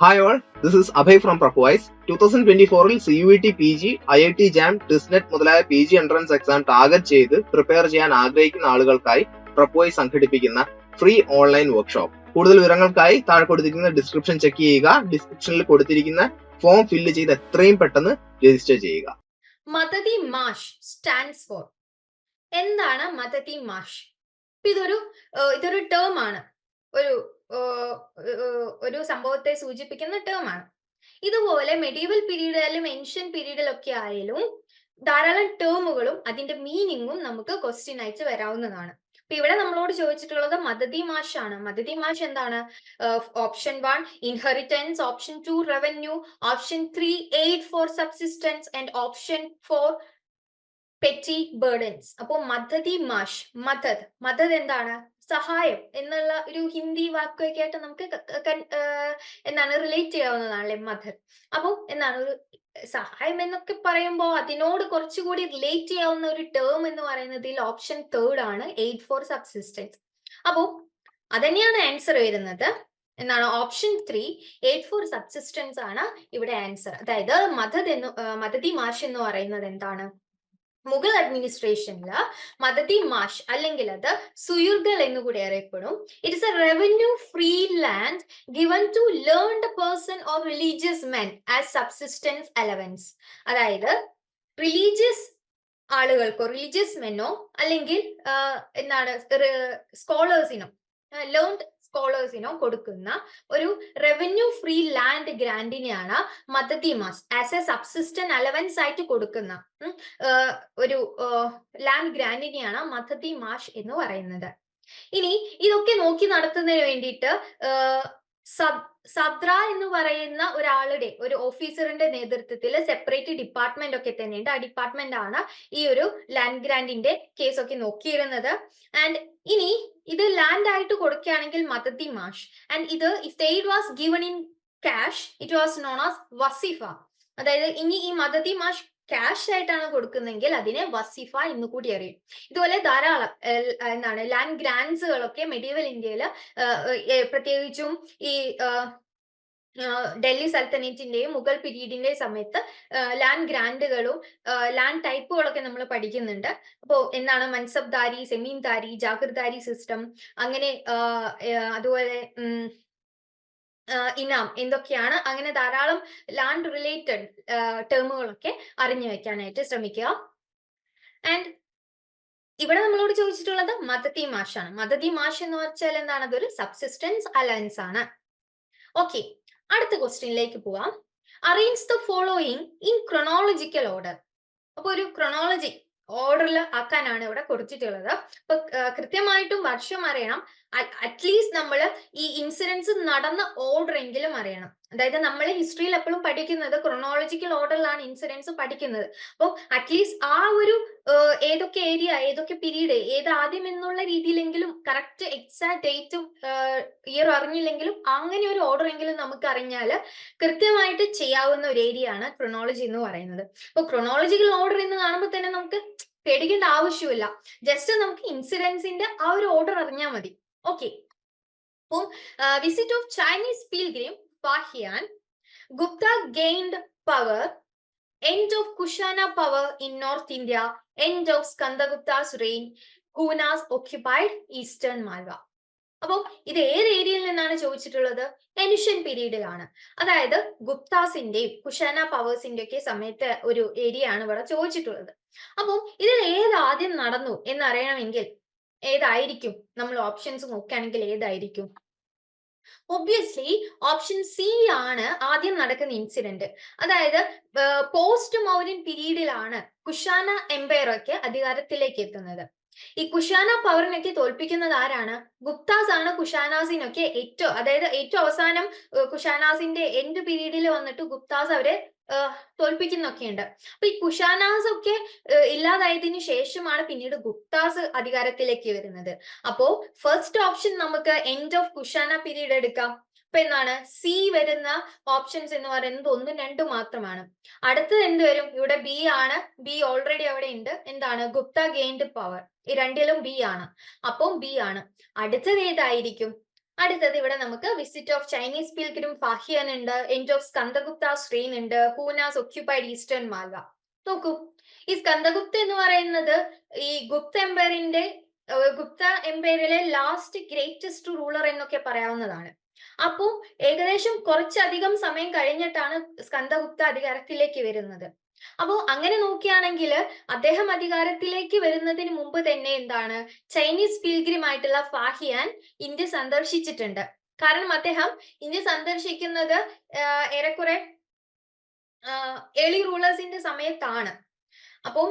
Hi all, this is Abhay from Propwise. 2024-ൽ CUET PG, IIT JAM, TISNET മുതലായ PG entrance exam target ചെയ്ത് prepare ചെയ്യാൻ ആഗ്രഹിക്കുന്ന ആളുകൾക്കായി പ്രൊപ്പോയ്സ് സംഘടിപ്പിക്കുന്ന free online workshop. കൂടുതൽ വിവരങ്ങൾക്കായി താഴെ കൊടുത്തിരിക്കുന്ന ഡിസ്ക്രിപ്ഷൻ ചെക്ക് ചെയ്യുക. ഡിസ്ക്രിപ്ഷനിൽ കൊടുത്തിരിക്കുന്ന ഫോം ഫില്ല് ചെയ്ത് എത്രയും പെട്ടെന്ന് രജിസ്റ്റർ ചെയ്യുക. മദതി മാഷ് സ്റ്റാൻഡ്സ് ഫോർ. എന്താണ് മദതി മാഷ്? ഇതൊരു ടേം ആണ്, ഒരു സംഭവത്തെ സൂചിപ്പിക്കുന്ന ടേം ആണ്. ഇതുപോലെ മെഡീവൽ പീരീഡിലും ഏൻഷ്യൻ പീരീഡിലൊക്കെ ആയാലും ധാരാളം ടേമുകളും അതിന്റെ മീനിങ്ങും നമുക്ക് ക്വസ്റ്റ്യൻ ആയിട്ട് വരാവുന്നതാണ്. അപ്പൊ ഇവിടെ നമ്മളോട് ചോദിച്ചിട്ടുള്ളത് മദതി മാഷ് ആണ്. മദതി മാഷ് എന്താണ്? Option 1 inheritance, option 2 revenue, option 3 aid for subsistence and option 4 petty burdens. അപ്പോൾ മദതി മാഷ്, മദത് എന്താണ്? സഹായം എന്നുള്ള ഒരു ഹിന്ദി വാക്കൊക്കെ ആയിട്ട് നമുക്ക് എന്താണ് റിലേറ്റ് ചെയ്യാവുന്നതാണല്ലേ മദത്. അപ്പോൾ എന്താണ് ഒരു സഹായം എന്നൊക്കെ പറയുമ്പോൾ അതിനോട് കുറച്ചുകൂടി റിലേറ്റ് ചെയ്യാവുന്ന ഒരു ടേം എന്ന് പറയുന്നതിൽ ഓപ്ഷൻ 3 ആണ്, എയ്ഡ് ഫോർ സബ്സിസ്റ്റൻസ്. അപ്പോൾ അതന്നെയാണ് ആൻസർ വരുന്നത്. എന്താണ്? ഓപ്ഷൻ 3 എയ്ഡ് ഫോർ സബ്സിസ്റ്റൻസ് ആണ് ഇവിടെ ആൻസർ. അതായത് മദതി മാഷ് എന്ന് പറയുന്നത് എന്താണ്? മുഗൾ അഡ്മിനിസ്ട്രേഷനില് മദതി മാഷ് അല്ലെങ്കിൽ അത് സുയുർഗൽ എന്ന് കൂടി അറിയപ്പെടും. It is a revenue free land given to learned person or religious men as subsistence allowance. അതായത് റിലീജിയസ് ആളുകൾക്കോ റിലീജിയസ് മെന്നോ അല്ലെങ്കിൽ എന്താണ് സ്കോളേഴ്സിനോ ലേൺഡ് സ്കോളേഴ്സിനോ കൊടുക്കുന്ന ഒരു റവന്യൂ ഫ്രീ ലാൻഡ് ഗ്രാൻഡിനെയാണ് മദതി മാഷ് ആസ് എ സബ്സിസ്റ്റന്റ് അലവൻസ് ആയിട്ട് കൊടുക്കുന്ന ഒരു ലാൻഡ് ഗ്രാൻഡിനെയാണ് മദതി മാഷ് എന്ന് പറയുന്നത്. ഇനി ഇതൊക്കെ നോക്കി നടത്തുന്നതിന് വേണ്ടിയിട്ട് സദ്ര എന്ന് പറയുന്ന ഒരു ഓഫീസറിന്റെ നേതൃത്വത്തിൽ സെപ്പറേറ്റ് ഡിപ്പാർട്ട്മെന്റ് ഒക്കെ തന്നെയുണ്ട്. ആ ഡിപ്പാർട്ട്മെന്റ് ആണ് ഈ ഒരു ലാൻഡ് ഗ്രാൻഡിന്റെ കേസ് ഒക്കെ നോക്കിയിരുന്നത്. ആൻഡ് ഇനി ഇത് ലാൻഡ് ആയിട്ട് കൊടുക്കുകയാണെങ്കിൽ മദതി മാഷ്, ആൻഡ് ഇത് if the aid was given in cash it was known as വസീഫ. അതായത് ഇനി ഈ മദതി മാഷ് ക്യാഷ് ആയിട്ടാണ് കൊടുക്കുന്നെങ്കിൽ അതിനെ വസീഫ എന്ന് കൂടി അറിയും. ഇതുപോലെ ധാരാളം എന്താണ് ലാൻഡ് ഗ്രാൻഡ്സുകളൊക്കെ മെഡീവൽ ഇന്ത്യയിൽ പ്രത്യേകിച്ചും ഈ ഡൽഹി സൽത്തനേറ്റിന്റെയും മുഗൾ പീരീഡിന്റെയും സമയത്ത് ലാൻഡ് ഗ്രാൻഡുകളും ലാൻഡ് ടൈപ്പുകളൊക്കെ നമ്മൾ പഠിക്കുന്നുണ്ട്. അപ്പോൾ എന്താണ് മൻസബ്ദാരി, സെമീൻദാരി, ജാഗിർദാരി സിസ്റ്റം, അങ്ങനെ അതുപോലെ ഇനാം എന്തൊക്കെയാണ്, അങ്ങനെ ധാരാളം ലാൻഡ് റിലേറ്റഡ് ടേമുകളൊക്കെ അറിഞ്ഞു വെക്കാനായിട്ട് ശ്രമിക്കുക. ആൻഡ് ഇവിടെ നമ്മളോട് ചോദിച്ചിട്ടുള്ളത് മദതി മാഷ് ആണ്. മദതി മാഷ് എന്ന് വെച്ചാൽ എന്താണ്? അതൊരു സബ്സിസ്റ്റൻസ് അലവൻസ് ആണ്. ഓക്കെ, അടുത്ത ക്വസ്റ്റ്യനിലേക്ക് പോവാം. Arrange the following in chronological order. അപ്പൊ ഒരു ക്രോണോളജി ഓർഡറിൽ ആക്കാനാണ് ഇവിടെ കൊടുത്തിട്ടുള്ളത്. അപ്പൊ കൃത്യമായിട്ടും വർഷം അറിയണം. അറ്റ്ലീസ്റ്റ് നമ്മൾ ഈ ഇൻസിഡൻസ് നടന്ന ഓർഡർ എങ്കിലും അറിയണം. അതായത് നമ്മൾ ഹിസ്റ്ററിയിൽ എപ്പോഴും പഠിക്കുന്നത് ക്രോണോളജിക്കൽ ഓർഡറിലാണ് ഇൻസിഡൻസ് പഠിക്കുന്നത്. അപ്പോൾ അറ്റ്ലീസ്റ്റ് ആ ഒരു ഏതൊക്കെ ഏരിയ, ഏതൊക്കെ പീരീഡ്, ഏത് ആദ്യം എന്നുള്ള രീതിയിലെങ്കിലും കറക്റ്റ് എക്സാക്ട് ഡേറ്റും ഇയർ അറിഞ്ഞില്ലെങ്കിലും അങ്ങനെ ഒരു ഓർഡർ എങ്കിലും നമുക്ക് അറിഞ്ഞാൽ കൃത്യമായിട്ട് ചെയ്യാവുന്ന ഒരു ഏരിയ ആണ് ക്രോണോളജി എന്ന് പറയുന്നത്. അപ്പൊ ക്രോണോളജിക്കൽ ഓർഡർ എന്ന് കാണുമ്പോൾ തന്നെ നമുക്ക് പേടിക്കേണ്ട ആവശ്യമില്ല. ജസ്റ്റ് നമുക്ക് ഇൻസിഡൻസിന്റെ ആ ഒരു ഓർഡർ അറിഞ്ഞാൽ മതി. ഓക്കെ, അപ്പോൾ visit of Chinese pilgrim Fahien, Gupta gained power, end of Kushana power in North India, end of Skandagupta's reign, Hunas occupied eastern Malwa. അപ്പോൾ ഇത് ഏത് ഏരിയയിൽ നിന്നാണ് ചോദിച്ചിട്ടുള്ളത്? ഏൻഷ്യൻ പീരീഡിലാണ്. അതായത് ഗുപ്താസിന്റെയും കുഷാന പവേഴ്സിന്റെ ഒക്കെ സമയത്ത് ഒരു ഏരിയ ആണ് ഇവിടെ ചോദിച്ചിട്ടുള്ളത്. അപ്പോൾ ഇതിൽ ഏത് ആദ്യം നടന്നു എന്നറിയണമെങ്കിൽ ഏതായിരിക്കും? നമ്മൾ ഓപ്ഷൻസ് നോക്കുകയാണെങ്കിൽ ഏതായിരിക്കും? ഒബ്വിയസ്ലി ഓപ്ഷൻ സി ആണ് ആദ്യം നടക്കുന്ന ഇൻസിഡന്റ്. അതായത് പോസ്റ്റ് മൗര്യൻ പീരീഡിലാണ് കുഷാന എംപയർ ഒക്കെ അധികാരത്തിലേക്ക് എത്തുന്നത്. ഈ കുഷാന പവറിനൊക്കെ തോൽപ്പിക്കുന്നത് ആരാണ്? ഗുപ്താസ് ആണ്. കുഷാനാസിനൊക്കെ ഏറ്റവും അവസാനം കുഷാനാസിന്റെ എൻഡ് പീരീഡിൽ വന്നിട്ട് ഗുപ്താസ് അവരെ തോൽപ്പിക്കുന്നൊക്കെയുണ്ട്. അപ്പൊ ഈ കുഷാനാസ് ഒക്കെ ഇല്ലാതായതിനു ശേഷമാണ് പിന്നീട് ഗുപ്താസ് അധികാരത്തിലേക്ക് വരുന്നത്. അപ്പോ ഫസ്റ്റ് ഓപ്ഷൻ നമുക്ക് എൻഡ് ഓഫ് കുഷാന പീരീഡ് എടുക്കാം. അപ്പൊ എന്താണ് സി വരുന്ന ഓപ്ഷൻസ് എന്ന് പറയുന്നത് 1, 2 മാത്രമാണ്. അടുത്തത് എന്ത് വരും? ഇവിടെ ബി ആണ്. ബി ഓൾറെഡി അവിടെ ഉണ്ട്. എന്താണ്? Gupta gained power. ഈ രണ്ടിലും ബി ആണ്. അപ്പം ബി ആണ്. അടുത്തത് ഏതായിരിക്കും? അടുത്തത് ഇവിടെ നമുക്ക് വിസിറ്റ് ഓഫ് ചൈനീസ് പിൽഗ്രിം ഫാഹിയൻ ഉണ്ട്, എൻഡ് ഓഫ് സ്കന്ദഗുപ്ത ശ്രീൻ ഉണ്ട്, ഹൂനാസ് ഒക്യുപ്പൈഡ് ഈസ്റ്റേൺ മാൽവ. നോക്കൂ, ഈ സ്കന്ദഗുപ്ത എന്ന് പറയുന്നത് ഈ ഗുപ്ത എംപയറിലെ ലാസ്റ്റ് ഗ്രേറ്റസ്റ്റ് റൂളർ എന്നൊക്കെ പറയാവുന്നതാണ്. അപ്പോൾ ഏകദേശം കുറച്ചധികം സമയം കഴിഞ്ഞിട്ടാണ് സ്കന്ദഗുപ്ത അധികാരത്തിലേക്ക് വരുന്നത്. അപ്പോ അങ്ങനെ നോക്കുകയാണെങ്കിൽ അദ്ദേഹം അധികാരത്തിലേക്ക് വരുന്നതിന് മുമ്പ് തന്നെ എന്താണ്, ചൈനീസ് പിൽഗ്രിം ആയിട്ടുള്ള ഫാഹിയാൻ ഇന്ത്യ സന്ദർശിച്ചിട്ടുണ്ട്. കാരണം അദ്ദേഹം ഇന്ത്യ സന്ദർശിക്കുന്നത് ഏറെക്കുറെ ഏർലി റൂളേഴ്സിന്റെ സമയത്താണ്. അപ്പം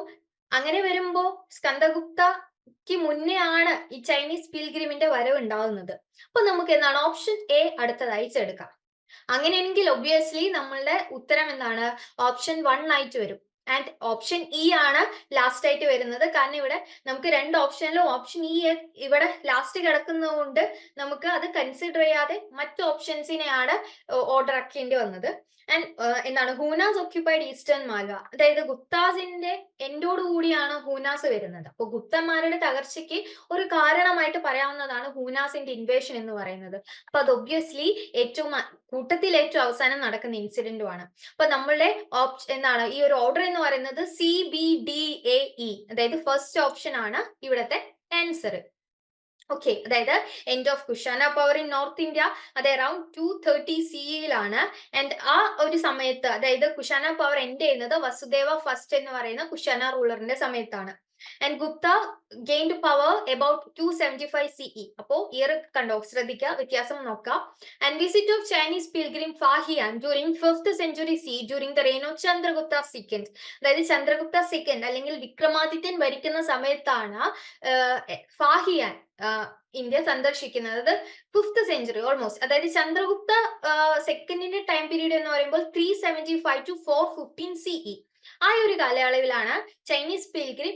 അങ്ങനെ വരുമ്പോ സ്കന്ദഗുപ്തക്ക് മുന്നേ ആണ് ഈ ചൈനീസ് പിൽഗ്രിമിന്റെ വരവ് ഉണ്ടാവുന്നത്. അപ്പൊ നമുക്ക് എന്താണ് ഓപ്ഷൻ എ അടുത്തതായി എടുക്കാം. അങ്ങനെയാണെങ്കിൽ ഒബ്വിയസ്ലി നമ്മളുടെ ഉത്തരം എന്താണ്, ഓപ്ഷൻ 1 ആയിട്ട് വരും. ആൻഡ് ഓപ്ഷൻ ഇ ആണ് ലാസ്റ്റ് ആയിട്ട് വരുന്നത്. കാരണം ഇവിടെ നമുക്ക് രണ്ട് ഓപ്ഷനിലും ഓപ്ഷൻ ഇ ഇവിടെ ലാസ്റ്റ് കിടക്കുന്നത് കൊണ്ട് നമുക്ക് അത് കൺസിഡർ ചെയ്യാതെ മറ്റു ഓപ്ഷൻസിനെയാണ് ഓർഡർ ആക്കേണ്ടി വന്നത്. ആൻഡ് എന്താണ്, ഹൂനാസ് ഒക്യുപ്പൈഡ് ഈസ്റ്റേൺ മാൽവ, അതായത് ഗുപ്താസിന്റെ എൻഡോട് കൂടിയാണ് ഹൂനാസ് വരുന്നത്. അപ്പൊ ഗുപ്തന്മാരുടെ തകർച്ചയ്ക്ക് ഒരു കാരണമായിട്ട് പറയാവുന്നതാണ് ഹൂനാസിന്റെ ഇൻവേഷൻ എന്ന് പറയുന്നത്. അപ്പൊ അത് ഒബ്വിയസ്ലി കൂട്ടത്തിൽ ഏറ്റവും അവസാനം നടക്കുന്ന ഇൻസിഡന്റുമാണ്. അപ്പൊ നമ്മളുടെ എന്താണ് ഈ ഒരു ഓർഡർ എന്ന് പറയുന്നത് CBDAE, അതായത് ഫസ്റ്റ് ഓപ്ഷൻ ആണ് ഇവിടത്തെ ആൻസർ. ഓക്കെ, അതായത് end of Kushana power in north India അത് അറൌണ്ട് 230 CE-യിലാണ്. ആൻഡ് ആ ഒരു സമയത്ത്, അതായത് കുഷാന പവർ എൻഡ് ചെയ്യുന്നത് വസുദേവ ഫസ്റ്റ് എന്ന് പറയുന്ന കുഷാന റൂളറിന്റെ സമയത്താണ്. And Gupta gained power about 275 CE. അപ്പോ ഇയർ കണ്ടോ, ശ്രദ്ധിക്കുക, വ്യത്യാസം നോക്കാം. And visit of Chinese pilgrim Fahien during 5th century CE during the reign of Chandragupta second, അതായത് ചന്ദ്രഗുപ്ത സെക്കൻഡ് അല്ലെങ്കിൽ വിക്രമാദിത്യൻ ഭരിക്കുന്ന സമയത്താണ് ഫാഹിയാൻ ഇന്ത്യ സന്ദർശിക്കുന്നത്. 5th century ഓൾമോസ്റ്റ്, അതായത് ചന്ദ്രഗുപ്ത സെക്കൻഡിന്റെ ടൈം പീരീഡ് എന്ന് പറയുമ്പോൾ 375 to 415 CE. ആ ഒരു കാലയളവിലാണ് ചൈനീസ് പിൽഗ്രിം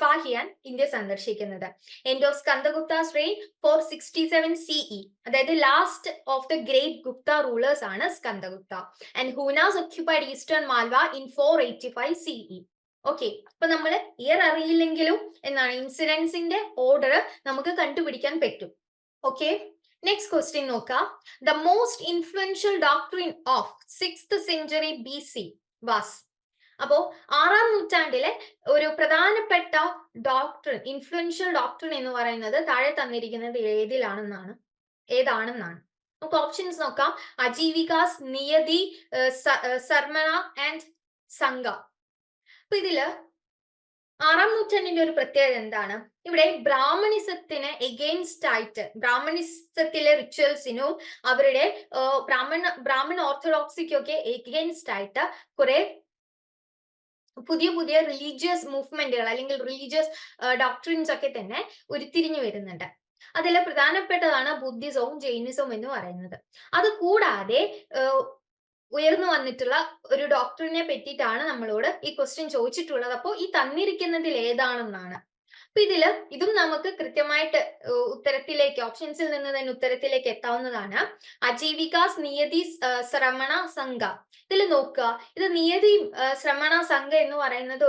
ഫാഹിയാൻ ഇന്ത്യ സന്ദർശിക്കുന്നത്. End of Skandagupta's reign 467 CE, അതായത് last of the great Gupta rulers ആണ് Skandagupta. And Hunas occupied eastern Malwa in 485 CE. Okay, അപ്പൊ നമ്മൾ ഇയർ അറിയില്ലെങ്കിലും എന്താണ് ഇൻസിഡൻസിന്റെ ഓർഡർ നമുക്ക് കണ്ടുപിടിക്കാൻ പറ്റും. ഓക്കെ, നെക്സ്റ്റ് ക്വസ്റ്റ്യൻ നോക്കാം. The most influential doctrine of 6th century BC was. അപ്പോ 6-ാം നൂറ്റാണ്ടിലെ ഒരു പ്രധാനപ്പെട്ട ഡോക്ട്രിൻ, ഇൻഫ്ലുവൻഷ്യൽ ഡോക്ട്രിൻ എന്ന് പറയുന്നത് താഴെ തന്നിരിക്കുന്നത് ഏതാണെന്നാണ്. നമുക്ക് ഓപ്ഷൻസ് നോക്കാം. അജീവികാസ്, നിയതി, സർമണ ആൻഡ് സംഘ. അപ്പൊ ഇതില് 6-ാം നൂറ്റാണ്ടിന്റെ ഒരു പ്രത്യേകത എന്താണ്, ഇവിടെ ബ്രാഹ്മണിസത്തിന് എഗെയിൻസ്റ്റ് ആയിട്ട്, ബ്രാഹ്മണിസത്തിലെ റിച്വൽസിനും അവരുടെ ബ്രാഹ്മൺ ഓർത്തഡോക്സിക്കൊക്കെ എഗെയിൻസ്റ്റ് ആയിട്ട് കുറെ പുതിയ റിലീജിയസ് മൂവ്മെന്റുകൾ അല്ലെങ്കിൽ റിലീജിയസ് ഡോക്ട്രിൻസ് ഒക്കെ തന്നെ ഉരുത്തിരിഞ്ഞു വരുന്നുണ്ട്. അതിൽ പ്രധാനപ്പെട്ടതാണ് ബുദ്ധിസവും ജൈനിസവും എന്ന് പറയുന്നത്. അത് കൂടാതെ ഉയർന്നു വന്നിട്ടുള്ള ഒരു ഡോക്ടറിനെ പറ്റിയിട്ടാണ് നമ്മളോട് ഈ ക്വസ്റ്റ്യൻ ചോദിച്ചിട്ടുള്ളത്. അപ്പോൾ ഈ തന്നിരിക്കുന്നതിൽ ഏതാണെന്നാണ്. അപ്പൊ ഇതും നമുക്ക് കൃത്യമായിട്ട് ഉത്തരത്തിലേക്ക്, ഓപ്ഷൻസിൽ നിന്ന് തന്നെ ഉത്തരത്തിലേക്ക് എത്താവുന്നതാണ്. അജീവികാസ്, നിയതി, ശ്രമണ, സംഘ. ഇതിൽ നോക്കുക, ഇത് നിയതി ശ്രമണ സംഘ എന്ന് പറയുന്നത്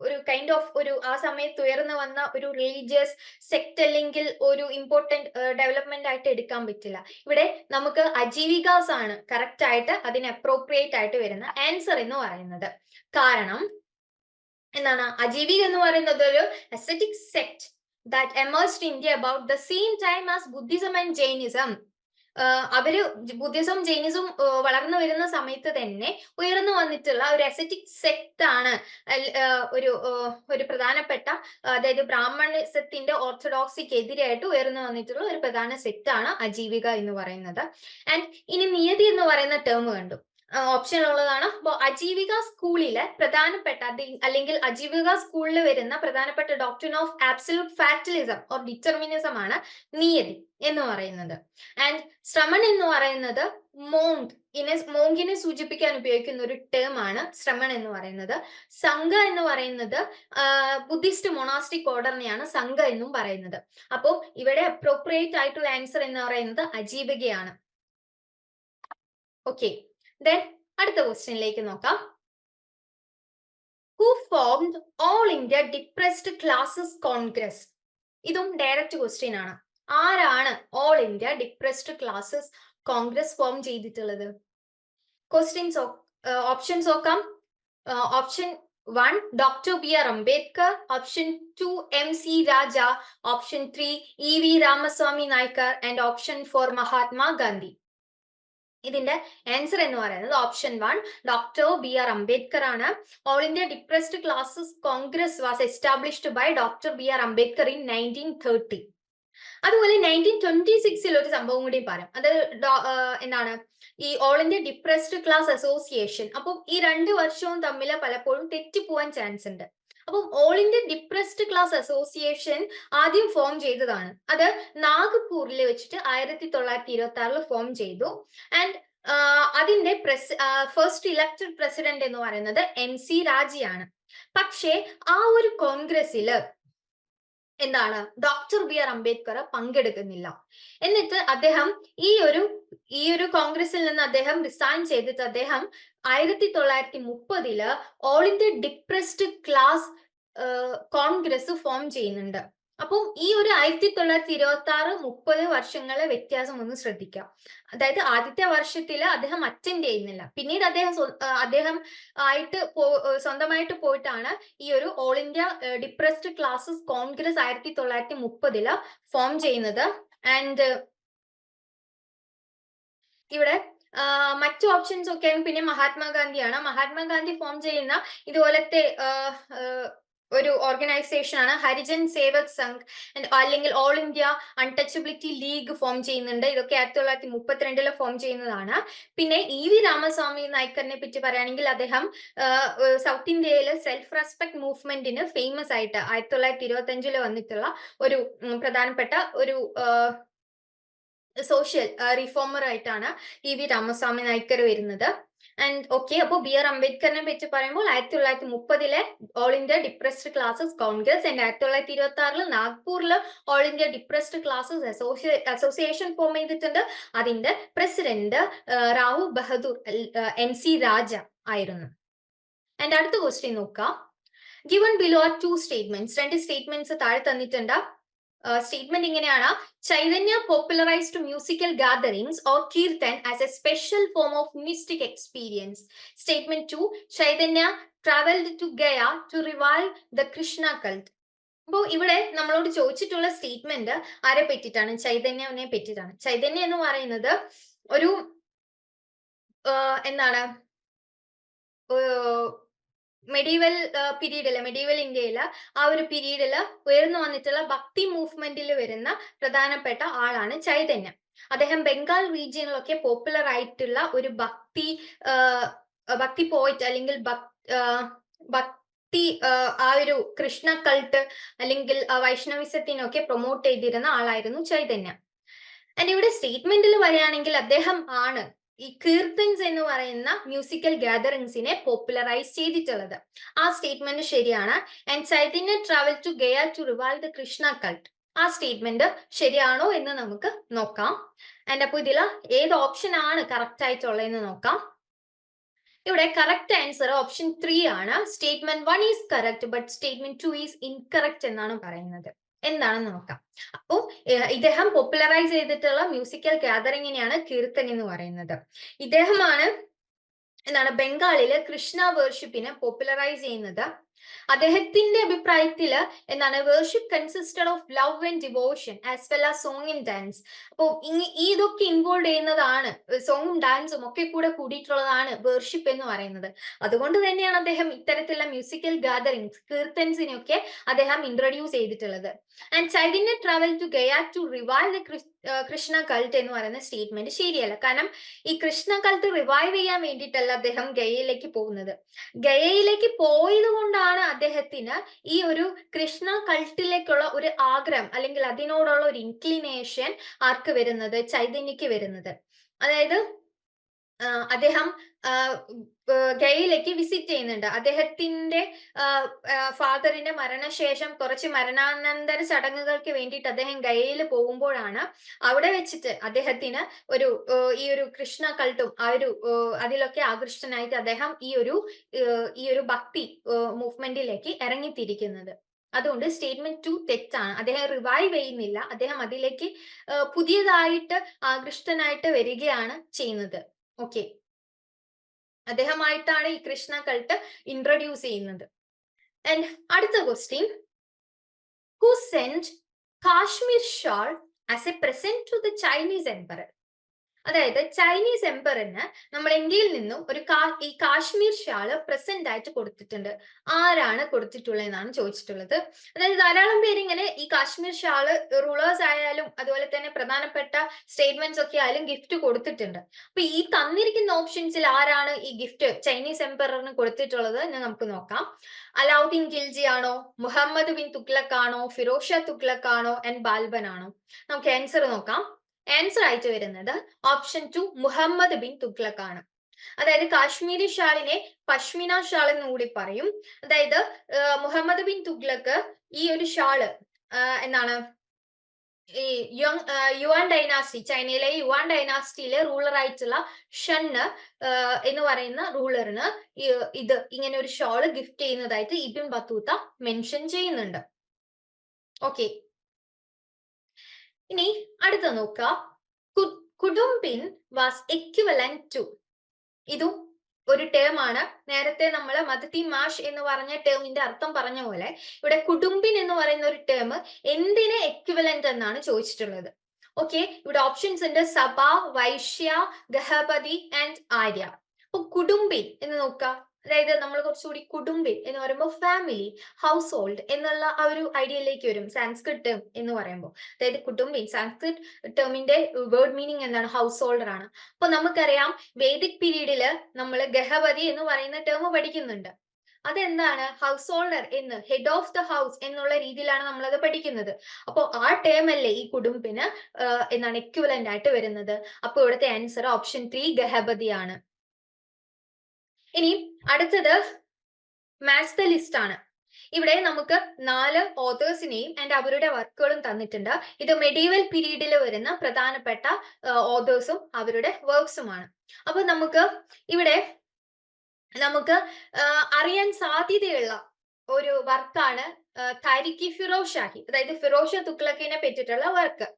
ഒരു കൈൻഡ് ഓഫ് ആ സമയത്ത് ഉയർന്നു വന്ന ഒരു റിലീജിയസ് സെക്ട് അല്ലെങ്കിൽ ഒരു ഇമ്പോർട്ടന്റ് ഡെവലപ്മെന്റ് ആയിട്ട് എടുക്കാൻ പറ്റില്ല. ഇവിടെ നമുക്ക് അജീവികാസ് ആണ് കറക്റ്റ് ആയിട്ട് അതിന് അപ്രോപ്രിയേറ്റ് ആയിട്ട് വരുന്ന ആൻസർ എന്ന് പറയുന്നത്. കാരണം എന്താണ്, അജീവിക എന്ന് പറയുന്നത് ഒരു acetic സെക്ട് that emerged India about the same time as Buddhism and Jainism. അവര് ബുദ്ധിസം ജൈനിസം വളർന്നു വരുന്ന സമയത്ത് തന്നെ ഉയർന്നു വന്നിട്ടുള്ള ഒരു അസെറ്റിക് സെക്ട് ആണ് ഒരു പ്രധാനപ്പെട്ട, അതായത് ബ്രാഹ്മണിസത്തിന്റെ ഓർത്തഡോക്സിക്ക് എതിരായിട്ട് ഉയർന്നു വന്നിട്ടുള്ള ഒരു പ്രധാന സെക്ട് ആണ് അജീവിക എന്ന് പറയുന്നത്. ആൻഡ് ഇനി നിയതി എന്ന് പറയുന്ന ടേം കണ്ടു, ഓപ്ഷൻ ഉള്ളതാണ്. അപ്പോൾ അജീവിക സ്കൂളിലെ പ്രധാനപ്പെട്ട അല്ലെങ്കിൽ അജീവിക സ്കൂളിൽ വരുന്ന പ്രധാനപ്പെട്ട doctrine of absolute fatalism or determinism ആണ് നിയതി എന്ന് പറയുന്നത്. ആൻഡ് ശ്രമൺ എന്ന് പറയുന്നത് മോങ്കിനെ സൂചിപ്പിക്കാൻ ഉപയോഗിക്കുന്ന ഒരു ടേം ആണ് ശ്രമൺ എന്ന് പറയുന്നത്. സംഘ എന്ന് പറയുന്നത് ബുദ്ധിസ്റ്റ് മൊണാസ്റ്റിക് ഓർഡറിനെയാണ് സംഘ എന്നും പറയുന്നത്. അപ്പോൾ ഇവിടെ അപ്രോപ്രിയേറ്റ് ആയിട്ടുള്ള ആൻസർ എന്ന് പറയുന്നത് അജീവികയാണ്. ഓക്കെ, ദെൻ അടുത്ത ക്വസ്റ്റ്യനിലേക്ക് നോക്കാം. Who formed all India depressed classes Congress. ഇതും ഡയറക്റ്റ് ക്വസ്റ്റ്യൻ ആണ്. ആരാണ് all India depressed classes Congress form ചെയ്തിട്ടുള്ളത്? ക്വസ്റ്റ്യൻസ് ഓപ്ഷൻസ് നോക്കാം. Option 1 doctor B R Ambedkar, option 2 M C Raja, option 3 E V Ramaswamy Naicker and option 4 Mahatma Gandhi. ഇതിന്റെ answer എന്ന് പറയുന്നത് option 1 doctor B R Ambedkar ആണ്. All India depressed classes Congress was established by doctor B R Ambedkar in 1930. അതുപോലെ 1926 ഒരു സംഭവം കൂടി പറയാം. അത് എന്താണ് ഈ all India depressed class association. അപ്പം ഈ 2 വർഷവും തമ്മിൽ പലപ്പോഴും തെറ്റിപ്പോവാൻ ചാൻസ് ഉണ്ട്. അപ്പം all India depressed class association ആദ്യം ഫോം ചെയ്തതാണ്. അത് നാഗ്പൂരിൽ വെച്ചിട്ട് 1926 ഫോം ചെയ്തു. ആൻഡ് അതിന്റെ ഫസ്റ്റ് ഇലക്ടഡ് പ്രസിഡന്റ് എന്ന് പറയുന്നത് എം സി രാജയാണ്. പക്ഷേ ആ ഒരു കോൺഗ്രസില് എന്താണ് ഡോക്ടർ ബി ആർ അംബേദ്കർ പങ്കെടുക്കുന്നില്ല. എന്നിട്ട് അദ്ദേഹം ഈ ഒരു കോൺഗ്രസിൽ നിന്ന് അദ്ദേഹം റിസൈൻ ചെയ്തിട്ട് അദ്ദേഹം 1930 all India depressed class Congress form ചെയ്യുന്നുണ്ട്. അപ്പം ഈ ഒരു 1926-30 വർഷങ്ങളെ വ്യത്യാസം ഒന്ന് ശ്രദ്ധിക്കാം. അതായത് ആദ്യത്തെ വർഷത്തില് അദ്ദേഹം അറ്റൻഡ് ചെയ്യുന്നില്ല. പിന്നീട് അദ്ദേഹം ആയിട്ട് സ്വന്തമായിട്ട് പോയിട്ടാണ് ഈ ഒരു all India depressed classes Congress 1930 form ചെയ്യുന്നത്. ആൻഡ് ഇവിടെ മറ്റു ഓപ്ഷൻസ് ഒക്കെ പിന്നെ മഹാത്മാഗാന്ധിയാണ്. മഹാത്മാഗാന്ധി ഫോം ചെയ്യുന്ന ഇതുപോലത്തെ ഒരു ഓർഗനൈസേഷൻ ആണ് ഹരിജൻ സേവക് സംഘ്, അല്ലെങ്കിൽ all India untouchability league form ചെയ്യുന്നുണ്ട്. ഇതൊക്കെ 1932 ഫോം ചെയ്യുന്നതാണ്. പിന്നെ ഇ വി രാമസ്വാമി നായ്ക്കറിനെ പറ്റി പറയുകയാണെങ്കിൽ അദ്ദേഹം സൗത്ത് ഇന്ത്യയിലെ സെൽഫ് റെസ്പെക്ട് മൂവ്മെന്റിന് ഫേമസ് ആയിട്ട് 1925 വന്നിട്ടുള്ള ഒരു പ്രധാനപ്പെട്ട ഒരു സോഷ്യൽ റിഫോമർ ആയിട്ടാണ് ഇ വി രാമസ്വാമി നായ്ക്കർ വരുന്നത്. ആൻഡ് ഓക്കെ, അപ്പോൾ ബി ആർ അംബേദ്കറിനെ പറ്റി പറയുമ്പോൾ 1930 all India depressed classes Congress and 1926 നാഗ്പൂരിൽ all India depressed classes association form ചെയ്തിട്ടുണ്ട്. അതിന്റെ president Rao Bahadur N C Raja ആയിരുന്നു. ആൻഡ് അടുത്ത ക്വസ്റ്റ്യൻ നോക്കാം. Given below are 2 statements. 2 statements താഴെ തന്നിട്ടുണ്ട്. സ്റ്റേറ്റ്മെന്റ് ഇങ്ങനെയാണ്: Chaitanya popularised musical gatherings or kirtan as a special form of mystic experience. Statement 2 Chaitanya travelled to Gaya to revive the Krishna cult. അപ്പോൾ ഇവിടെ നമ്മളോട് ചോദിച്ചിട്ടുള്ള സ്റ്റേറ്റ്മെന്റ് ആരെ പറ്റിയിട്ടാണ്? ചൈതന്യനെ പറ്റിയിട്ടാണ്. ചൈതന്യ എന്ന് പറയുന്നത് ഒരു എന്താണ് മെഡീവൽ പീരീഡില്, മെഡീവൽ ഇന്ത്യയില് ആ ഒരു പീരീഡില് ഉയർന്നു വന്നിട്ടുള്ള ഭക്തി മൂവ്മെന്റിൽ വരുന്ന പ്രധാനപ്പെട്ട ആളാണ് ചൈതന്യ. അദ്ദേഹം ബംഗാൾ റീജിയനിലൊക്കെ പോപ്പുലർ ആയിട്ടുള്ള ഒരു ഭക്തി പോയിറ്റ് അല്ലെങ്കിൽ ഭക്തി ആ ഒരു കൃഷ്ണ കൾട്ട് അല്ലെങ്കിൽ വൈഷ്ണവിസത്തിനൊക്കെ പ്രൊമോട്ട് ചെയ്തിരുന്ന ആളായിരുന്നു ചൈതന്യ. ആൻഡ് ഇവിടെ സ്റ്റേറ്റ്മെന്റിൽ വരികയാണെങ്കിൽ അദ്ദേഹം ആണ് ഈ കീർത്തൻസ് എന്ന് പറയുന്ന മ്യൂസിക്കൽ ഗാദറിംഗ്സിനെ പോപ്പുലറൈസ് ചെയ്തിട്ടുള്ളത്. ആ സ്റ്റേറ്റ്മെന്റ് ശരിയാണ്. And Chaitanya travel to Gaya to revive the Krishna cult. ആ സ്റ്റേറ്റ്മെന്റ് ശരിയാണോ എന്ന് നമുക്ക് നോക്കാം. ആൻഡ് അപ്പോൾ ഇതിൽ ഏത് ഓപ്ഷൻ ആണ് കറക്റ്റ് ആയിട്ടുള്ളതെന്ന് നോക്കാം. ഇവിടെ കറക്റ്റ് ആൻസർ ഓപ്ഷൻ 3 ആണ്. Statement 1 is correct but statement 2 is incorrect എന്നാണ് പറയുന്നത്. എന്താണെന്ന് നോക്കാം. അപ്പോൾ ഇദ്ദേഹം പോപ്പുലറൈസ് ചെയ്തിട്ടുള്ള മ്യൂസിക്കൽ ഗാദറിങ്ങിനെയാണ് കീർത്തൻ എന്ന് പറയുന്നത്. ഇദ്ദേഹമാണ് എന്താണ് ബംഗാളില് കൃഷ്ണ വേർഷിപ്പിനെ പോപ്പുലറൈസ് ചെയ്യുന്നത്. അദ്ദേഹത്തിന്റെ അഭിപ്രായത്തില് എന്താണ് worship consisted of love and devotion as well as song and dance. അപ്പോൾ ഇതൊക്കെ ഇൻവോൾവ് ചെയ്യുന്നതാണ്, സോങ്ങും ഡാൻസും ഒക്കെ കൂടെ കൂടിയിട്ടുള്ളതാണ് വേർഷിപ്പ് എന്ന് പറയുന്നത്. അതുകൊണ്ട് തന്നെയാണ് അദ്ദേഹം ഇത്തരത്തിലുള്ള മ്യൂസിക്കൽ ഗാദറിംഗ്സ് കീർത്തൻസിനൊക്കെ അദ്ദേഹം ഇൻട്രൊഡ്യൂസ് ചെയ്തിട്ടുള്ളത്. And Chaitanya travel to Gaya to revive the Krishna cult എന്ന് പറയുന്ന സ്റ്റേറ്റ്മെന്റ് ശരിയല്ല. കാരണം ഈ കൃഷ്ണ കൾട്ട് റിവൈവ് ചെയ്യാൻ വേണ്ടിയിട്ടല്ല അദ്ദേഹം ഗയയിലേക്ക് പോകുന്നത്. ഗയയിലേക്ക് പോയത് കൊണ്ടാണ് അദ്ദേഹത്തിന് ഈ ഒരു കൃഷ്ണ കൾട്ടിലേക്കുള്ള ഒരു ആഗ്രഹം അല്ലെങ്കിൽ അതിനോടുള്ള ഒരു ഇൻക്ലിനേഷൻ ആർക്ക് വരുന്നത്? ചൈതന്യക്ക് വരുന്നത്. അതായത് അദ്ദേഹം ഗയയിലേക്ക് വിസിറ്റ് ചെയ്യുന്നുണ്ട്. അദ്ദേഹത്തിന്റെ ഫാദറിന്റെ മരണശേഷം കുറച്ച് മരണാനന്തര ചടങ്ങുകൾക്ക് വേണ്ടിയിട്ട് അദ്ദേഹം ഗയയിൽ പോകുമ്പോഴാണ് അവിടെ വെച്ചിട്ട് അദ്ദേഹത്തിന് ഈ ഒരു കൃഷ്ണ കൾട്ടും ആ ഒരു അതിലൊക്കെ ആകൃഷ്ടനായിട്ട് അദ്ദേഹം ഈ ഒരു ഭക്തി മൂവ്മെന്റിലേക്ക് ഇറങ്ങിത്തിരിക്കുന്നത്. അതുകൊണ്ട് സ്റ്റേറ്റ്മെന്റ് 2 തെറ്റാണ്. അദ്ദേഹം റിവൈവ് ചെയ്യുന്നില്ല, അദ്ദേഹം അതിലേക്ക് പുതിയതായിട്ട് ആകൃഷ്ടനായിട്ട് വരികയാണ് ചെയ്യുന്നത്. ഓക്കെ, അദ്ദേഹമായിട്ടാണ് ഈ കൃഷ്ണ കൾട്ട് ഇൻട്രൊഡ്യൂസ് ചെയ്യുന്നത്. ആൻഡ് അടുത്ത question, who sent Kashmir shawl as a present to the Chinese emperor? അതായത് ചൈനീസ് എംപറിന് നമ്മൾ ഇന്ത്യയിൽ നിന്നും ഈ കാശ്മീർ ഷാള് പ്രസന്റ് ആയിട്ട് കൊടുത്തിട്ടുണ്ട്. ആരാണ് കൊടുത്തിട്ടുള്ളതെന്നാണ് ചോദിച്ചിട്ടുള്ളത്. അതായത് ധാരാളം പേര് ഇങ്ങനെ ഈ കാശ്മീർ ഷാള് റൂളേഴ്സ് ആയാലും അതുപോലെ തന്നെ പ്രധാനപ്പെട്ട സ്റ്റേറ്റ്മെന്റ്സ് ഒക്കെ ആയാലും ഗിഫ്റ്റ് കൊടുത്തിട്ടുണ്ട്. അപ്പൊ ഈ തന്നിരിക്കുന്ന ഓപ്ഷൻസിൽ ആരാണ് ഈ ഗിഫ്റ്റ് ചൈനീസ് എംപററിന് കൊടുത്തിട്ടുള്ളത് എന്ന് നമുക്ക് നോക്കാം. അലാവുദ്ദീൻ ഖിൽജി ആണോ, മുഹമ്മദ് ബിൻ തുഗ്ലക് ആണോ, ഫിറോസ് ഷാ തുഗ്ലക് ആണോ, ആൻഡ് ബാൽബൻ ആണോ? നമുക്ക് ആൻസർ നോക്കാം. ആൻസർ ആയിട്ട് വരുന്നത് ഓപ്ഷൻ 2 മുഹമ്മദ് ബിൻ തുഗ്ലക് ആണ്. അതായത് കാശ്മീരി ഷാളിനെ പശ്മിന ഷാൾ എന്ന് കൂടി പറയും. അതായത് മുഹമ്മദ് ബിൻ തുഗ്ലക് ഈ ഒരു ഷാള് എന്താണ് ഈ യുവാൻ ഡൈനാസ്റ്റി, ചൈനയിലെ യുവാൻ ഡൈനാസ്റ്റിയിലെ റൂളർ ആയിട്ടുള്ള ഷണ്ണ് എന്ന് പറയുന്ന റൂളറിന് ഇത് ഇങ്ങനെ ഒരു ഷാള് ഗിഫ്റ്റ് ചെയ്യുന്നതായിട്ട് ഇബ്ൻ ബത്തൂത്ത മെൻഷൻ ചെയ്യുന്നുണ്ട്. ഓക്കെ, ഇനി അടുത്ത നോക്കുക. കുടുംബിൻ വാസ് എക്വിവലന്റ് ടു, ഇതും ഒരു ടേം ആണ്. നേരത്തെ നമ്മൾ മദതി മാഷ് എന്ന് പറഞ്ഞ ടേമിന്റെ അർത്ഥം പറഞ്ഞ പോലെ ഇവിടെ കുടുംബിൻ എന്ന് പറയുന്ന ഒരു ടേം എന്തിന് എക്വിവലന്റ് എന്നാണ് ചോദിച്ചിട്ടുള്ളത്. ഓക്കെ, ഇവിടെ ഓപ്ഷൻസ് ഉണ്ട്: സഭ, വൈശ്യ, ഗഹപതി ആൻഡ് ആര്യ. അപ്പൊ കുടുംബിൻ എന്ന് നോക്കുക, അതായത് നമ്മൾ കുറച്ചുകൂടി കുടുംബിൻ എന്ന് പറയുമ്പോൾ ഫാമിലി, ഹൗസ് ഹോൾഡ് എന്നുള്ള ആ ഒരു ഐഡിയയിലേക്ക് വരും സാൻസ്ക്രിറ്റ് ടേം എന്ന് പറയുമ്പോൾ. അതായത് കുടുംബിൻ സാൻസ്ക്രിറ്റ് ടേമിന്റെ വേർഡ് മീനിങ് എന്താണ്? ഹൗസ് ഹോൾഡർ ആണ്. അപ്പൊ നമുക്കറിയാം വേദിക് പീരീഡില് നമ്മൾ ഗഹപതി എന്ന് പറയുന്ന ടേം പഠിക്കുന്നുണ്ട്. അതെന്താണ്? ഹൗസ് ഹോൾഡർ എന്ന്, ഹെഡ് ഓഫ് ദ ഹൗസ് എന്നുള്ള രീതിയിലാണ് നമ്മൾ അത് പഠിക്കുന്നത്. അപ്പോൾ ആ ടേം അല്ലേ ഈ കുടുംബിന് എന്താണ് എക്വിവലന്റ് ആയിട്ട് വരുന്നത്. അപ്പൊ ഇവിടുത്തെ ആൻസർ ഓപ്ഷൻ 3 ഗഹപതി ആണ്. ഇനി അടുത്തത് മാച്ച് ദ ലിസ്റ്റ് ആണ്. ഇവിടെ നമുക്ക് 4 ഓതേഴ്സിനെയും ആൻഡ് അവരുടെ വർക്കുകളും തന്നിട്ടുണ്ട്. ഇത് മെഡീവൽ പീരീഡിൽ വരുന്ന പ്രധാനപ്പെട്ട ഓതേഴ്സും അവരുടെ വർക്ക്സുമാണ്. അപ്പൊ നമുക്ക് അറിയാൻ സാധ്യതയുള്ള ഒരു വർക്കാണ് താരിഖി ഫിറോസ് ഷാഹി, അതായത് ഫിറോസ് ഷാ തുഗ്ലക്കിനെ പറ്റിയിട്ടുള്ള വർക്ക്.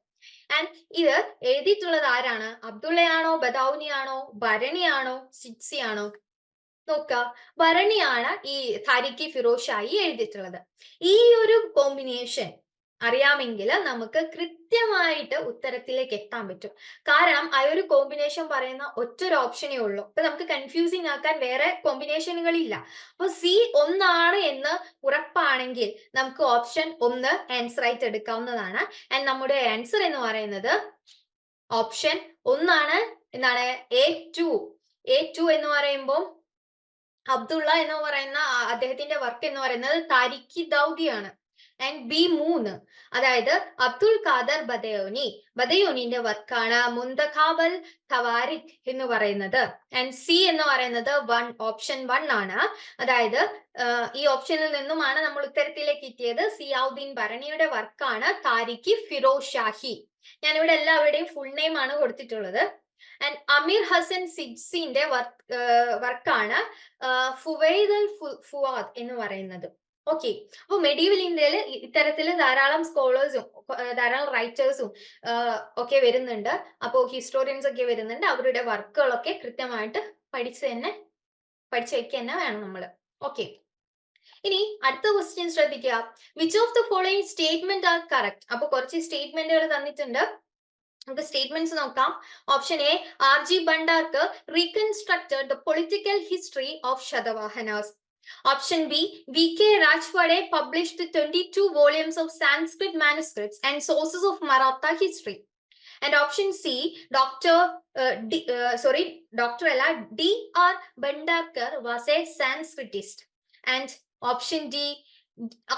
ആൻഡ് ഇത് എഴുതിയിട്ടുള്ളത് ആരാണ്? അബ്ദുള്ളയാണോ, ബദൌനിയാണോ, ഭരണിയാണോ, സിറ്റ്സിയാണോ? നോക്കുക, ഭരണിയാണ് ഈ താരിഖി ഫിറോസ് ഷാഹി എഴുതിയിട്ടുള്ളത്. ഈ ഒരു കോമ്പിനേഷൻ അറിയാമെങ്കിൽ നമുക്ക് കൃത്യമായിട്ട് ഉത്തരത്തിലേക്ക് എത്താൻ പറ്റും. കാരണം ആ ഒരു കോമ്പിനേഷൻ പറയുന്ന ഒറ്റൊരു ഓപ്ഷനേ ഉള്ളൂ. അപ്പൊ നമുക്ക് കൺഫ്യൂസിങ് ആക്കാൻ വേറെ കോമ്പിനേഷനുകളില്ല. അപ്പൊ സി ഒന്നാണ് എന്ന് ഉറപ്പാണെങ്കിൽ നമുക്ക് ഓപ്ഷൻ 1 ആൻസർ ആയിട്ട് എടുക്കാവുന്നതാണ്. ആൻഡ് നമ്മുടെ ആൻസർ എന്ന് പറയുന്നത് ഓപ്ഷൻ 1 ആണ്. എന്താണ്? A2 എന്ന് പറയുമ്പോൾ അബ്ദുള്ള എന്ന് പറയുന്ന അദ്ദേഹത്തിന്റെ വർക്ക് എന്ന് പറയുന്നത് താരിഖി ദൗദിയാണ്. ആൻഡ് B3, അതായത് അബ്ദുൽ ഖാദർ ബദയോനിന്റെ വർക്കാണ് മുന്തഖാബൽ തവാരിഖ് എന്ന് പറയുന്നത്. ആൻഡ് സി എന്ന് പറയുന്നത് ഓപ്ഷൻ 1 ആണ്. അതായത് ഈ ഓപ്ഷനിൽ നിന്നുമാണ് നമ്മൾ ഉത്തരത്തിലേക്ക് എത്തിയത്. സിയാവുദ്ദീൻ ഭരണിയുടെ വർക്കാണ് താരിഖി ഫിറോസ് ഷാഹി. ഞാനിവിടെ എല്ലാവരുടെയും ഫുൾ നെയിം ആണ് കൊടുത്തിട്ടുള്ളത്. ആൻഡ് അമീർ ഹസൻ സിഡ്സിന്റെ വർക്കാണ് ഫുവൈദ് അൽ ഫുവാദ് എന്ന് പറയുന്നത്. ഓക്കെ, അപ്പൊ മെഡീവൽ ഇന്ത്യയിൽ ഇത്തരത്തിൽ ധാരാളം സ്കോളേഴ്സും ധാരാളം റൈറ്റേഴ്സും ഒക്കെ വരുന്നുണ്ട്. അപ്പോൾ ഹിസ്റ്റോറിയൻസ് ഒക്കെ വരുന്നുണ്ട്. അവരുടെ വർക്കുകളൊക്കെ കൃത്യമായിട്ട് പഠിച്ചു വെക്കുക തന്നെ വേണം നമ്മൾ. ഓക്കെ, ഇനി അടുത്ത ക്വസ്റ്റ്യൻ ശ്രദ്ധിക്കുക. Which of the following statement are correct? അപ്പൊ കുറച്ച് സ്റ്റേറ്റ്മെന്റുകൾ തന്നിട്ടുണ്ട്. നമുക്ക് സ്റ്റേറ്റ്മെന്റ്സ് നോക്കാം. Option A, R.G. Bhandarkar reconstructed the political history of Satavahanas. Option B, V.K. Rajwade published 22 volumes of Sanskrit manuscripts and sources of Maratha history. And option C, D.R. Bhandarkar was a Sanskritist. And option D,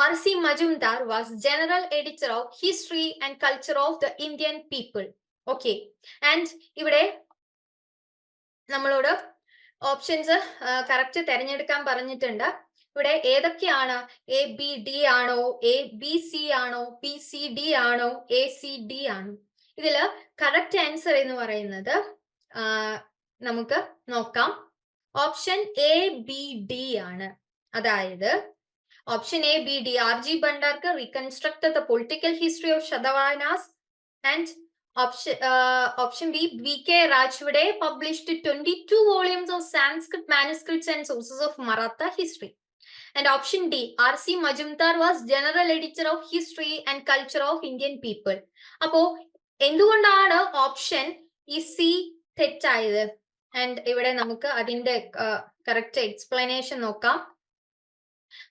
R.C. Majumdar was general editor of history and culture of the Indian people. Okay, and ഇവിടെ നമ്മളോട് options correct തിരഞ്ഞെടുക്കാൻ പറഞ്ഞിട്ടുണ്ട്. ഇവിടെ ഏതൊക്കെയാണ്? ABD ആണോ, ABC ആണോ, PCD ആണോ, ACD ആണോ? ഇതില് കറക്റ്റ് ആൻസർ എന്ന് പറയുന്നത് നമുക്ക് നോക്കാം. ഓപ്ഷൻ ABD ആണ്. അതായത് Option A, B, D. R.G. Bhandarkar reconstructed the political history of Shatavahanas. And option B, V.K. Rajvade published 22 volumes of Sanskrit manuscripts and sources of Maratha history. And option D, R.C. Majumdar was general editor of history and culture of Indian people. അപ്പോ എന്തുകൊണ്ടാണ് option ഈ C തെറ്റായത്? And ഇവിടെ നമുക്ക് അതിന്റെ correct explanation നോക്കാം.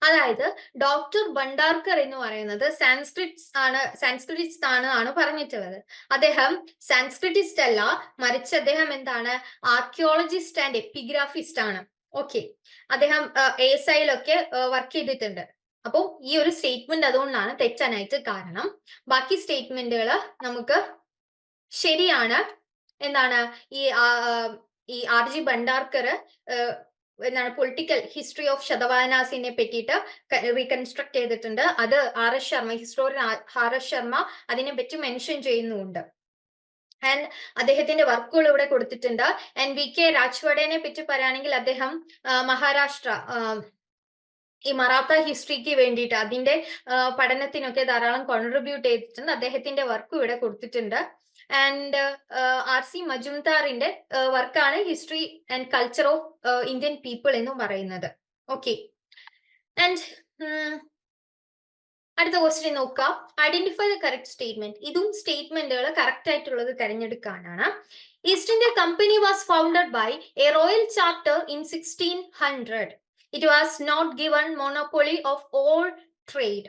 അതായത് doctor Bhandarkar എന്ന് പറയുന്നത് സാൻസ്ക്രിറ്റിസ്റ്റ് ആണ് പറഞ്ഞിട്ടുള്ളത്. അദ്ദേഹം സാൻസ്ക്രിറ്റിസ്റ്റ് അല്ല, മറിച്ച് അദ്ദേഹം എന്താണ്, ആർക്കിയോളജിസ്റ്റ് ആൻഡ് എപ്പിഗ്രാഫിസ്റ്റ് ആണ്. ഓക്കെ, അദ്ദേഹം ASIലൊക്കെ വർക്ക് ചെയ്തിട്ടുണ്ട്. അപ്പോൾ ഈ ഒരു സ്റ്റേറ്റ്മെന്റ് അതുകൊണ്ടാണ് തെറ്റാനായിട്ട് കാരണം. ബാക്കി സ്റ്റേറ്റ്മെന്റുകൾ നമുക്ക് ശരിയാണ്. എന്താണ്, ഈ R.G. ഭണ്ഡാർക്കർ എന്താണ് പൊളിറ്റിക്കൽ ഹിസ്റ്ററി ഓഫ് ശതവാഹനാസിനെ പറ്റിയിട്ട് റീകൺസ്ട്രക്ട് ചെയ്തിട്ടുണ്ട്. അത് R.S. Sharma, historian R.S. Sharma അതിനെ പറ്റി മെൻഷൻ ചെയ്യുന്നുണ്ട്. ആൻഡ് അദ്ദേഹത്തിന്റെ വർക്കുകൾ ഇവിടെ കൊടുത്തിട്ടുണ്ട്. And V.K. രാജ്വാഡേനെ പറ്റി പറയുകയാണെങ്കിൽ അദ്ദേഹം മഹാരാഷ്ട്ര ഈ മറാത്ത ഹിസ്റ്ററിക്ക് വേണ്ടിയിട്ട് അതിന്റെ പഠനത്തിനൊക്കെ ധാരാളം കോൺട്രിബ്യൂട്ട് ചെയ്തിട്ടുണ്ട്. അദ്ദേഹത്തിന്റെ വർക്ക് ഇവിടെ കൊടുത്തിട്ടുണ്ട്. And R.C. മജുംദാറിന്റെ വർക്കാണ് history and culture of Indian people എന്ന് പറയുന്നത്. ഓക്കെ, ആൻഡ് അടുത്ത ക്വസ്റ്റ്യൻ നോക്കാം. Identify the correct statement. ഇതും സ്റ്റേറ്റ്മെന്റുകൾ കറക്റ്റ് ആയിട്ടുള്ളത് തിരഞ്ഞെടുക്കാനാണ്. East India company was founded by a royal charter in 1600. It was not given monopoly of all trade.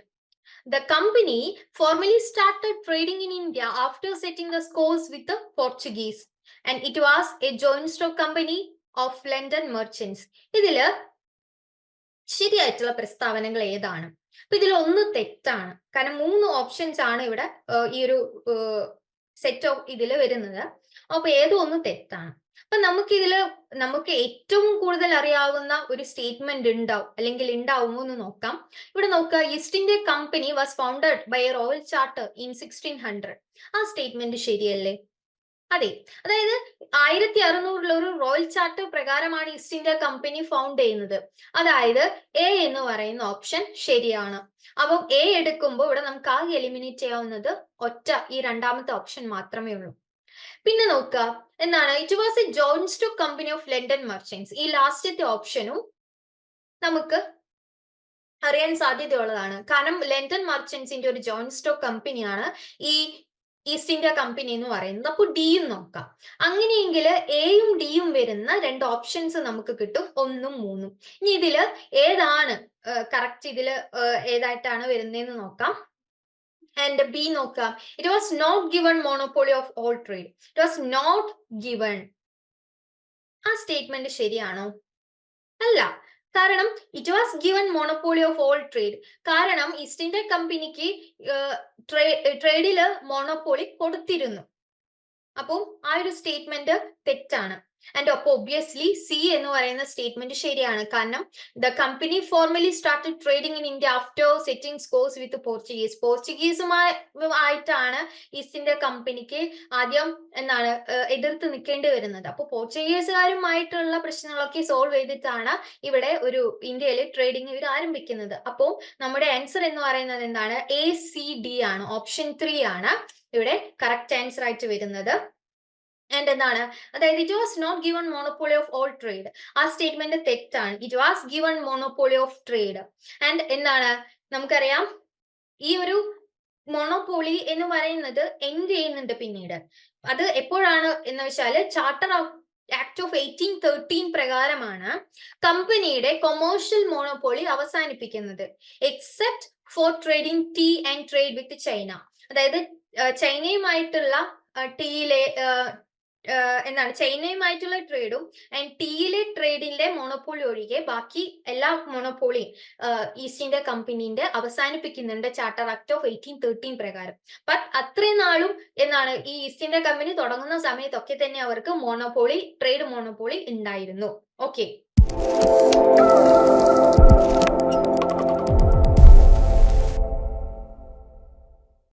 The company formally started trading in India after setting the scores with the Portuguese, and it was a joint stock company of London merchants. ഇതില് ശരിയായിട്ടുള്ള പ്രസ്താവനകൾ ഏതാണ്? അപ്പൊ ഇതിൽ ഒന്ന് തെറ്റാണ്. കാരണം 3 options ആണ് ഇവിടെ ഈ ഒരു സെറ്റ് ഓഫ് ഇതിൽ വരുന്നത്. അപ്പൊ ഏതോ ഒന്ന് തെറ്റാണ്. അപ്പൊ നമുക്ക് ഏറ്റവും കൂടുതൽ അറിയാവുന്ന ഒരു സ്റ്റേറ്റ്മെന്റ് അല്ലെങ്കിൽ ഉണ്ടാവുമോ എന്ന് നോക്കാം. ഇവിടെ നോക്കുക, East India company was founded by a royal charter in 1600. ആ സ്റ്റേറ്റ്മെന്റ് ശരിയല്ലേ? അതെ, അതായത് 1600 ഒരു റോയൽ ചാർട്ടർ പ്രകാരമാണ് ഈസ്റ്റ് ഇന്ത്യ കമ്പനി ഫൗണ്ട് ചെയ്യുന്നത്. അതായത് എ എന്ന് പറയുന്ന ഓപ്ഷൻ ശരിയാണ്. അപ്പം എ എടുക്കുമ്പോൾ ഇവിടെ നമുക്ക് ആകെ എലിമിനേറ്റ് ചെയ്യാവുന്നത് ഈ രണ്ടാമത്തെ ഓപ്ഷൻ മാത്രമേ ഉള്ളൂ. പിന്നെ നോക്കുക, എന്താണ്, it was A joint stock company of London merchants. ഈ ലാസ്റ്റത്തെ ഓപ്ഷനും നമുക്ക് അറിയാൻ സാധ്യതയുള്ളതാണ്. കാരണം ലണ്ടൻ മെർച്ചന്റ്സിന്റെ ഒരു ജോയിന്റ് സ്റ്റോക്ക് കമ്പനിയാണ് ഈ ഈസ്റ്റ് ഇന്ത്യ കമ്പനി എന്ന് പറയുന്നത്. അപ്പൊ ഡിയും നോക്കാം. അങ്ങനെയെങ്കിൽ എയും ഡിയും വരുന്ന 2 ഓപ്ഷൻസ് നമുക്ക് കിട്ടും, 1ഉം 3ഉം. ഇനി ഇതില് ഏതാണ് കറക്റ്റ്, ഇതില് ഏതായിട്ടാണ് വരുന്നതെന്ന് നോക്കാം. ആൻഡ് ബി നോക്കാം. It was not given monopoly of all trade. It was not given. ആ സ്റ്റേറ്റ്മെന്റ് ശരിയാണോ? അല്ല. കാരണം it was given monopoly of all trade. കാരണം ഈസ്റ്റ് ഇന്ത്യ കമ്പനിക്ക് ട്രേഡില് മോണോപോളി കൊടുത്തിരുന്നു. അപ്പോൾ ആ ഒരു സ്റ്റേറ്റ്മെന്റ് തെറ്റാണ്. ആൻഡ് അപ്പോൾ ഒബ്വിയസ്ലി സി എന്ന് പറയുന്ന സ്റ്റേറ്റ്മെന്റ് ശരിയാണ്. കാരണം the company formally started trading in India after settling scores with പോർച്ചുഗീസുമായിട്ടാണ് ഈസ്റ്റ് ഇന്ത്യ കമ്പനിക്ക് ആദ്യം എതിർത്ത് നിൽക്കേണ്ടി വരുന്നത്. അപ്പോൾ പോർച്ചുഗീസുകാരുമായിട്ടുള്ള പ്രശ്നങ്ങളൊക്കെ സോൾവ് ചെയ്തിട്ടാണ് ഇവിടെ ഒരു ഇന്ത്യയിൽ ട്രേഡിംഗ് ഇവർ ആരംഭിക്കുന്നത്. അപ്പോൾ നമ്മുടെ ആൻസർ എന്ന് പറയുന്നത് എന്താണ്? ACD ആണ്. ഓപ്ഷൻ 3 ആണ് ഇവിടെ കറക്റ്റ് ആൻസർ ആയിട്ട് വരുന്നത്. ആൻഡ് എന്താണ്, അതായത് it was not given monopoly of all trade. ആ സ്റ്റേറ്റ്മെന്റ് തെറ്റാണ്. It was given monopoly of trade. And എന്താണ്, നമുക്കറിയാം ഈ ഒരു മോണോപോളി എന്ന് പറയുന്നത് എൻഡ് ചെയ്യുന്നുണ്ട് പിന്നീട്. അത് എപ്പോഴാണ് എന്ന് വെച്ചാല് ചാർട്ടർ ആക്ട് ഓഫ് 1813 പ്രകാരമാണ് കമ്പനിയുടെ കൊമേഴ്ഷ്യൽ മോണോപോളി അവസാനിപ്പിക്കുന്നത്. Except for trading tea and trade with China. അതായത് ചൈനയുമായിട്ടുള്ള ചൈനയുമായിട്ടുള്ള ട്രേഡും ആൻഡ് ടീയിലെ ട്രേഡിന്റെ മോണോപോളി ഒഴികെ ബാക്കി എല്ലാ മോണോപോളിയും ഈസ്റ്റ് ഇന്ത്യ കമ്പനീന്റെ അവസാനിപ്പിക്കുന്നുണ്ട് ചാർട്ടർ ആക്ട് ഓഫ് 1813 പ്രകാരം. ബട്ട് അത്രയും നാളും ഈ ഈസ്റ്റ് ഇന്ത്യ കമ്പനി തുടങ്ങുന്ന സമയത്തൊക്കെ തന്നെ അവർക്ക് ട്രേഡ് മോണോപോളി ഉണ്ടായിരുന്നു. ഓക്കെ.